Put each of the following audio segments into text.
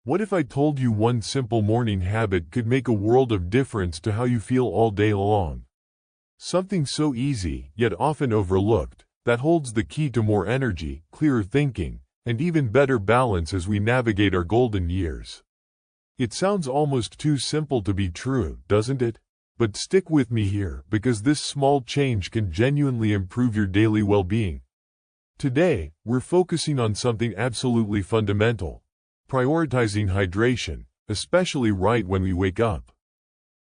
What if I told you one simple morning habit could make a world of difference to how you feel all day long? Something so easy, yet often overlooked, that holds the key to more energy, clearer thinking, and even better balance as we navigate our golden years. It sounds almost too simple to be true, doesn't it? But stick with me here, because this small change can genuinely improve your daily well-being. Today, we're focusing on something absolutely fundamental: prioritizing hydration, especially right when we wake up.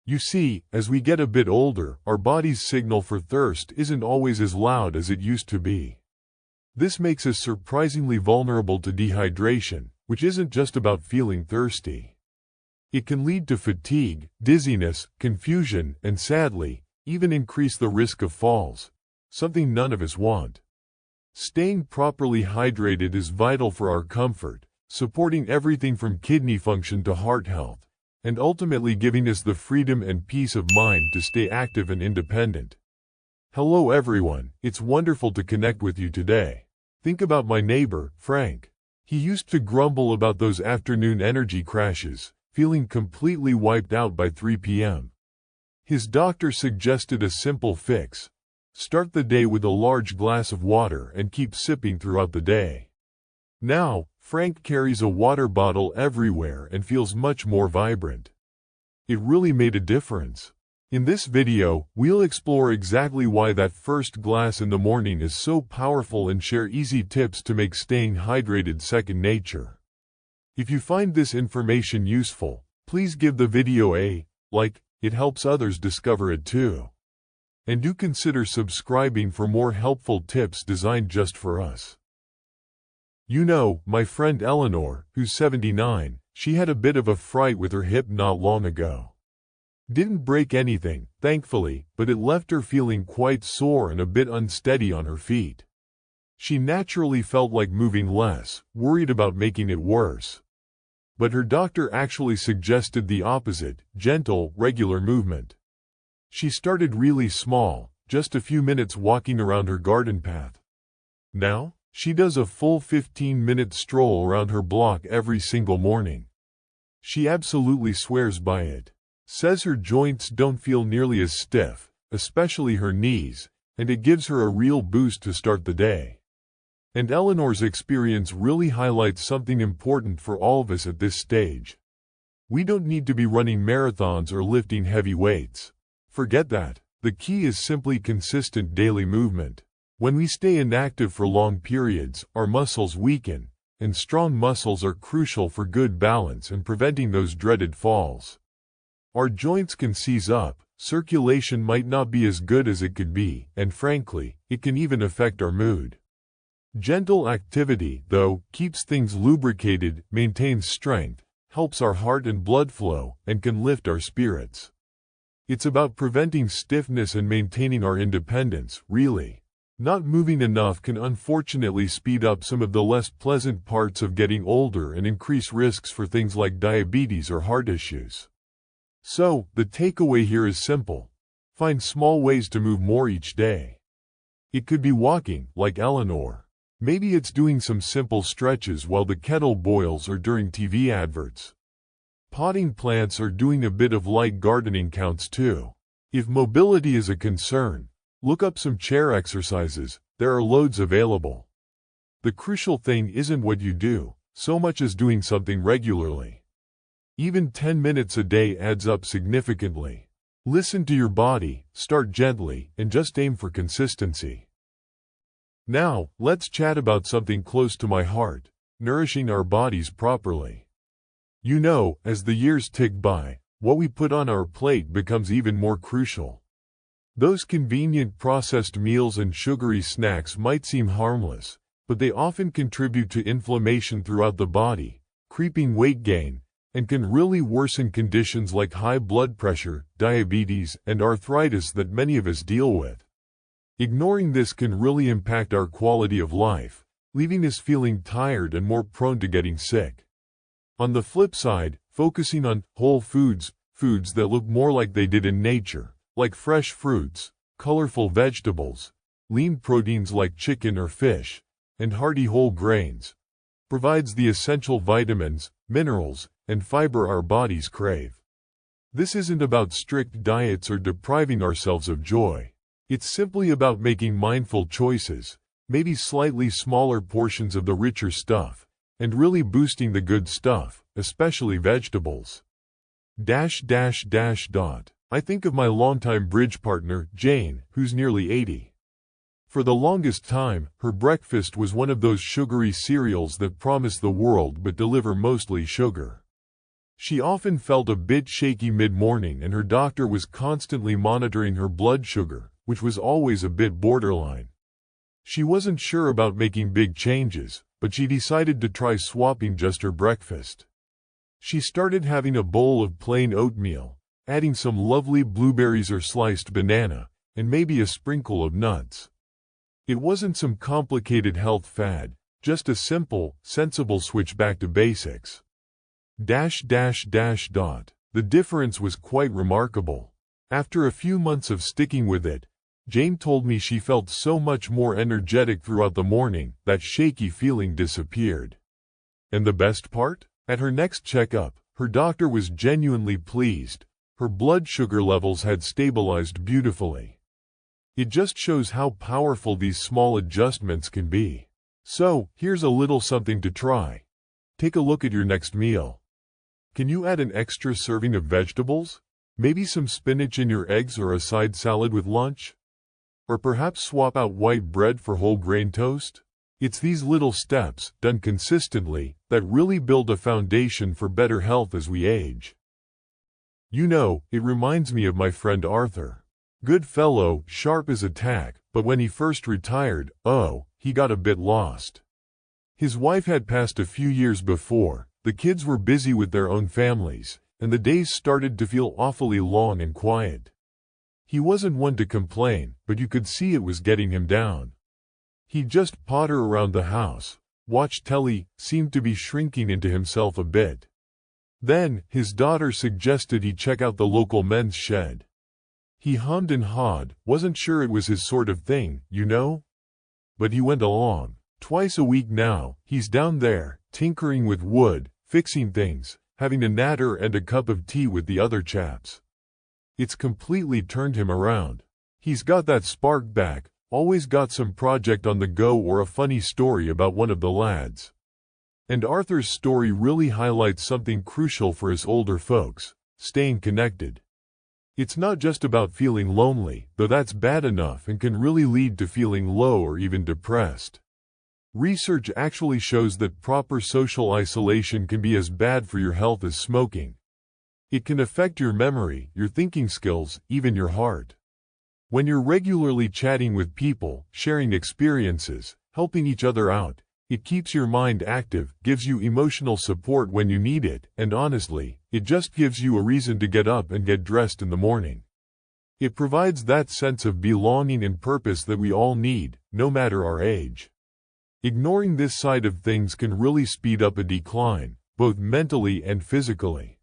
You see, as we get a bit older, our body's signal for thirst isn't always as loud as it used to be. This makes us surprisingly vulnerable to dehydration, which isn't just about feeling thirsty. It can lead to fatigue, dizziness, confusion, and sadly, even increase the risk of falls, something none of us want. Staying properly hydrated is vital for our comfort, supporting everything from kidney function to heart health, and ultimately giving us the freedom and peace of mind to stay active and independent. Hello everyone, it's wonderful to connect with you today. Think about my neighbor, Frank. He used to grumble about those afternoon energy crashes, feeling completely wiped out by 3 p.m. His doctor suggested a simple fix: start the day with a large glass of water and keep sipping throughout the day. Now, Frank carries a water bottle everywhere and feels much more vibrant. It really made a difference. In this video, we'll explore exactly why that first glass in the morning is so powerful and share easy tips to make staying hydrated second nature. If you find this information useful, please give the video a like. It helps others discover it too. And do consider subscribing for more helpful tips designed just for us. You know, my friend Eleanor, who's 79, she had a bit of a fright with her hip not long ago. Didn't break anything, thankfully, but it left her feeling quite sore and a bit unsteady on her feet. She naturally felt like moving less, worried about making it worse. But her doctor actually suggested the opposite: gentle, regular movement. She started really small, just a few minutes walking around her garden path. Now, she does a full 15-minute stroll around her block every single morning. She absolutely swears by it. Says her joints don't feel nearly as stiff, especially her knees, and it gives her a real boost to start the day. And Eleanor's experience really highlights something important for all of us at this stage. We don't need to be running marathons or lifting heavy weights. Forget that. The key is simply consistent daily movement. When we stay inactive for long periods, our muscles weaken, and strong muscles are crucial for good balance and preventing those dreaded falls. Our joints can seize up, circulation might not be as good as it could be, and frankly, it can even affect our mood. Gentle activity, though, keeps things lubricated, maintains strength, helps our heart and blood flow, and can lift our spirits. It's about preventing stiffness and maintaining our independence, really. Not moving enough can unfortunately speed up some of the less pleasant parts of getting older and increase risks for things like diabetes or heart issues. So, the takeaway here is simple: find small ways to move more each day. It could be walking, like Eleanor. Maybe it's doing some simple stretches while the kettle boils or during TV adverts. Potting plants or doing a bit of light gardening counts too. If mobility is a concern, look up some chair exercises. There are loads available. The crucial thing isn't what you do, so much as doing something regularly. Even 10 minutes a day adds up significantly. Listen to your body, start gently, and just aim for consistency. Now, let's chat about something close to my heart: nourishing our bodies properly. You know, as the years tick by, what we put on our plate becomes even more crucial. Those convenient processed meals and sugary snacks might seem harmless, but they often contribute to inflammation throughout the body, creeping weight gain, and can really worsen conditions like high blood pressure, diabetes, and arthritis that many of us deal with. Ignoring this can really impact our quality of life, leaving us feeling tired and more prone to getting sick. On the flip side, focusing on whole foods, foods that look more like they did in nature, like fresh fruits, colorful vegetables, lean proteins like chicken or fish, and hearty whole grains, provides the essential vitamins, minerals, and fiber our bodies crave. This isn't about strict diets or depriving ourselves of joy. It's simply about making mindful choices, maybe slightly smaller portions of the richer stuff, and really boosting the good stuff, especially vegetables. I think of my longtime bridge partner, Jane, who's nearly 80. For the longest time, her breakfast was one of those sugary cereals that promise the world but deliver mostly sugar. She often felt a bit shaky mid-morning, and her doctor was constantly monitoring her blood sugar, which was always a bit borderline. She wasn't sure about making big changes, but she decided to try swapping just her breakfast. She started having a bowl of plain oatmeal, adding some lovely blueberries or sliced banana, and maybe a sprinkle of nuts. It wasn't some complicated health fad, just a simple, sensible switch back to basics. The difference was quite remarkable. After a few months of sticking with it, Jane told me she felt so much more energetic throughout the morning, that shaky feeling disappeared. And the best part? At her next checkup, her doctor was genuinely pleased. Her blood sugar levels had stabilized beautifully. It just shows how powerful these small adjustments can be. So, here's a little something to try. Take a look at your next meal. Can you add an extra serving of vegetables? Maybe some spinach in your eggs or a side salad with lunch? Or perhaps swap out white bread for whole grain toast? It's these little steps, done consistently, that really build a foundation for better health as we age. You know, it reminds me of my friend Arthur. Good fellow, sharp as a tack, but when he first retired, he got a bit lost. His wife had passed a few years before, the kids were busy with their own families, and the days started to feel awfully long and quiet. He wasn't one to complain, but you could see it was getting him down. He'd just potter around the house, watch telly, seemed to be shrinking into himself a bit. Then, his daughter suggested he check out the local men's shed. He hummed and hawed, wasn't sure it was his sort of thing, you know? But he went along. Twice a week now, he's down there, tinkering with wood, fixing things, having a natter and a cup of tea with the other chaps. It's completely turned him around. He's got that spark back, always got some project on the go or a funny story about one of the lads. And Arthur's story really highlights something crucial for us older folks: staying connected. It's not just about feeling lonely, though that's bad enough and can really lead to feeling low or even depressed. Research actually shows that proper social isolation can be as bad for your health as smoking. It can affect your memory, your thinking skills, even your heart. When you're regularly chatting with people, sharing experiences, helping each other out, it keeps your mind active, gives you emotional support when you need it, and honestly, it just gives you a reason to get up and get dressed in the morning. It provides that sense of belonging and purpose that we all need, no matter our age. Ignoring this side of things can really speed up a decline, both mentally and physically.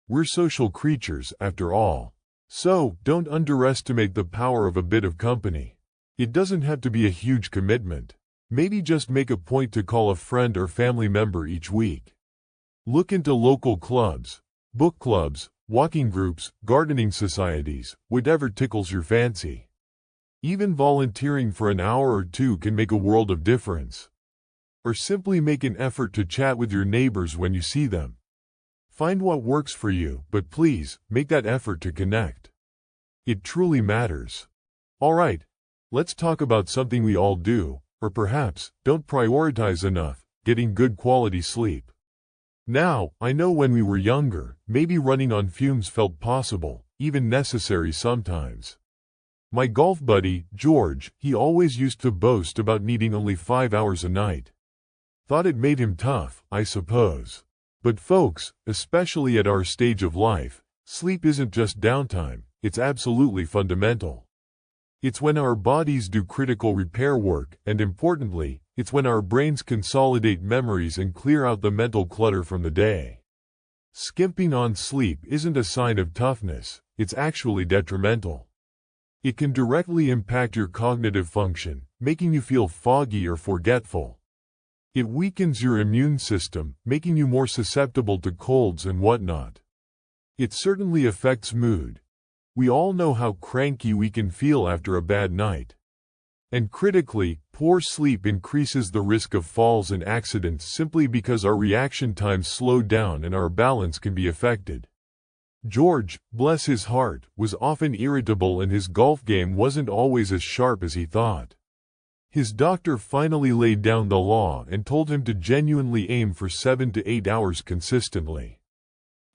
We're social creatures, after all. So, don't underestimate the power of a bit of company. It doesn't have to be a huge commitment. Maybe just make a point to call a friend or family member each week. Look into local clubs, book clubs, walking groups, gardening societies, whatever tickles your fancy. Even volunteering for an hour or two can make a world of difference. Or simply make an effort to chat with your neighbors when you see them. Find what works for you, but please, make that effort to connect. It truly matters. Alright, let's talk about something we all do, or perhaps, don't prioritize enough: getting good quality sleep. Now, I know when we were younger, maybe running on fumes felt possible, even necessary sometimes. My golf buddy, George, he always used to boast about needing only 5 hours a night. Thought it made him tough, I suppose. But folks, especially at our stage of life, sleep isn't just downtime, it's absolutely fundamental. It's when our bodies do critical repair work, and importantly, it's when our brains consolidate memories and clear out the mental clutter from the day. Skimping on sleep isn't a sign of toughness, it's actually detrimental. It can directly impact your cognitive function, making you feel foggy or forgetful. It weakens your immune system, making you more susceptible to colds and whatnot. It certainly affects mood. We all know how cranky we can feel after a bad night. And critically, poor sleep increases the risk of falls and accidents simply because our reaction times slow down and our balance can be affected. George, bless his heart, was often irritable and his golf game wasn't always as sharp as he thought. His doctor finally laid down the law and told him to genuinely aim for 7 to 8 hours consistently.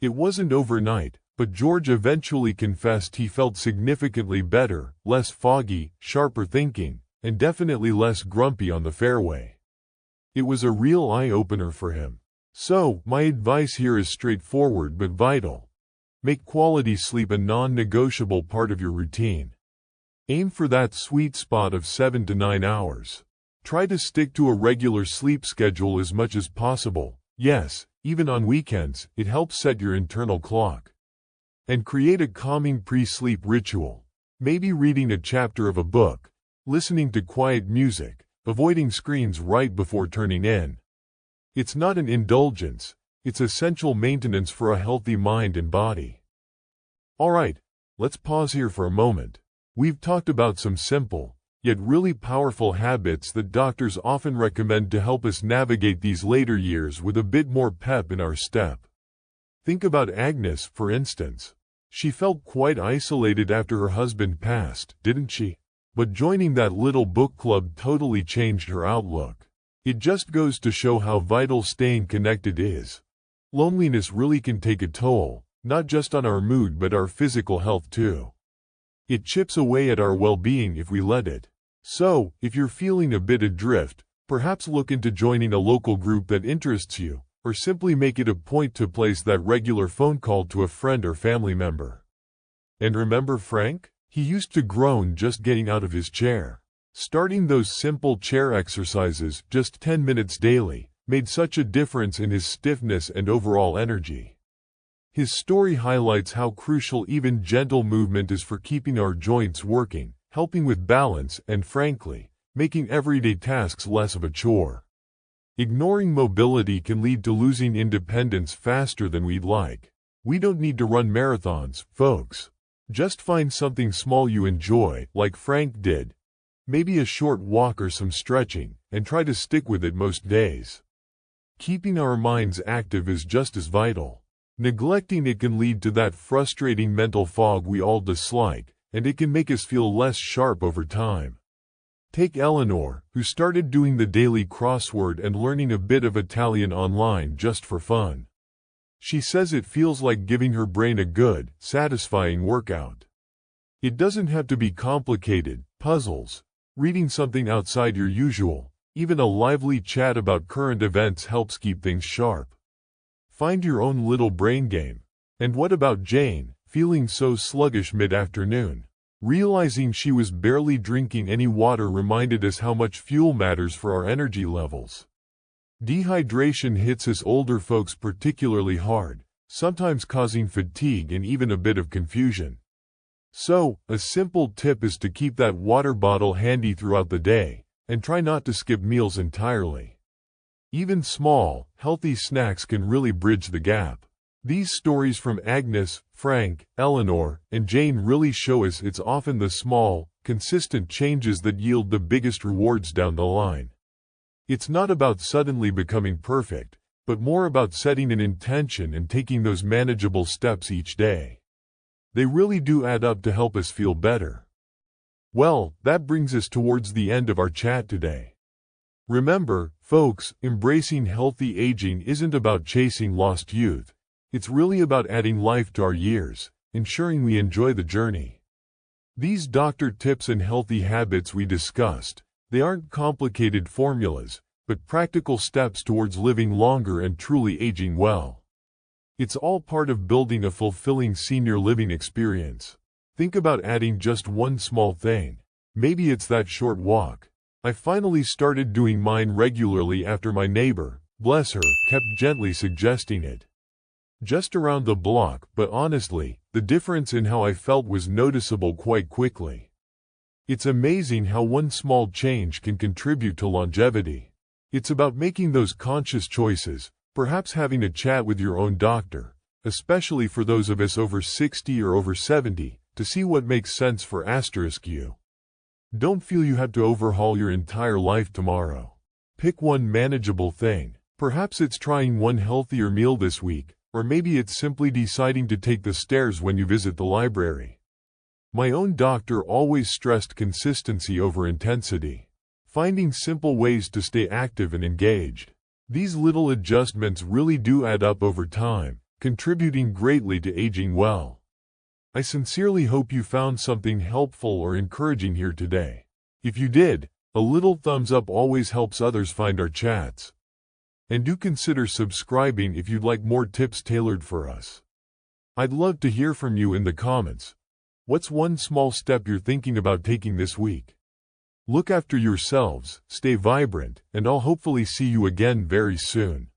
It wasn't overnight, but George eventually confessed he felt significantly better, less foggy, sharper thinking, and definitely less grumpy on the fairway. It was a real eye-opener for him. So, my advice here is straightforward but vital. Make quality sleep a non-negotiable part of your routine. Aim for that sweet spot of 7 to 9 hours. Try to stick to a regular sleep schedule as much as possible. Yes, even on weekends, it helps set your internal clock. And create a calming pre-sleep ritual. Maybe reading a chapter of a book, listening to quiet music, avoiding screens right before turning in. It's not an indulgence, it's essential maintenance for a healthy mind and body. Alright, let's pause here for a moment. We've talked about some simple, yet really powerful habits that doctors often recommend to help us navigate these later years with a bit more pep in our step. Think about Agnes, for instance. She felt quite isolated after her husband passed, didn't she? But joining that little book club totally changed her outlook. It just goes to show how vital staying connected is. Loneliness really can take a toll, not just on our mood but our physical health too. It chips away at our well-being if we let it. So, if you're feeling a bit adrift, perhaps look into joining a local group that interests you, or simply make it a point to place that regular phone call to a friend or family member. And remember Frank? He used to groan just getting out of his chair. Starting those simple chair exercises, just 10 minutes daily, made such a difference in his stiffness and overall energy. His story highlights how crucial even gentle movement is for keeping our joints working, helping with balance and, frankly, making everyday tasks less of a chore. Ignoring mobility can lead to losing independence faster than we'd like. We don't need to run marathons, folks. Just find something small you enjoy, like Frank did. Maybe a short walk or some stretching, and try to stick with it most days. Keeping our minds active is just as vital. Neglecting it can lead to that frustrating mental fog we all dislike, and it can make us feel less sharp over time. Take Eleanor, who started doing the daily crossword and learning a bit of Italian online just for fun. She says it feels like giving her brain a good, satisfying workout. It doesn't have to be complicated. Puzzles, reading something outside your usual, even a lively chat about current events helps keep things sharp. Find your own little brain game. And what about Jane, feeling so sluggish mid-afternoon? Realizing she was barely drinking any water reminded us how much fuel matters for our energy levels. Dehydration hits us older folks particularly hard, sometimes causing fatigue and even a bit of confusion. So, a simple tip is to keep that water bottle handy throughout the day, and try not to skip meals entirely. Even small, healthy snacks can really bridge the gap. These stories from Agnes, Frank, Eleanor, and Jane really show us it's often the small, consistent changes that yield the biggest rewards down the line. It's not about suddenly becoming perfect, but more about setting an intention and taking those manageable steps each day. They really do add up to help us feel better. Well, that brings us towards the end of our chat today. Remember, folks, embracing healthy aging isn't about chasing lost youth. It's really about adding life to our years, ensuring we enjoy the journey. These doctor tips and healthy habits we discussed, they aren't complicated formulas, but practical steps towards living longer and truly aging well. It's all part of building a fulfilling senior living experience. Think about adding just one small thing. Maybe it's that short walk. I finally started doing mine regularly after my neighbor, bless her, kept gently suggesting it. Just around the block, but honestly, the difference in how I felt was noticeable quite quickly. It's amazing how one small change can contribute to longevity. It's about making those conscious choices, perhaps having a chat with your own doctor, especially for those of us over 60 or over 70, to see what makes sense for you. Don't feel you have to overhaul your entire life tomorrow. Pick one manageable thing. Perhaps it's trying one healthier meal this week, or maybe it's simply deciding to take the stairs when you visit the library. My own doctor always stressed consistency over intensity, finding simple ways to stay active and engaged. These little adjustments really do add up over time, contributing greatly to aging well. I sincerely hope you found something helpful or encouraging here today. If you did, a little thumbs up always helps others find our chats. And do consider subscribing if you'd like more tips tailored for us. I'd love to hear from you in the comments. What's one small step you're thinking about taking this week? Look after yourselves, stay vibrant, and I'll hopefully see you again very soon.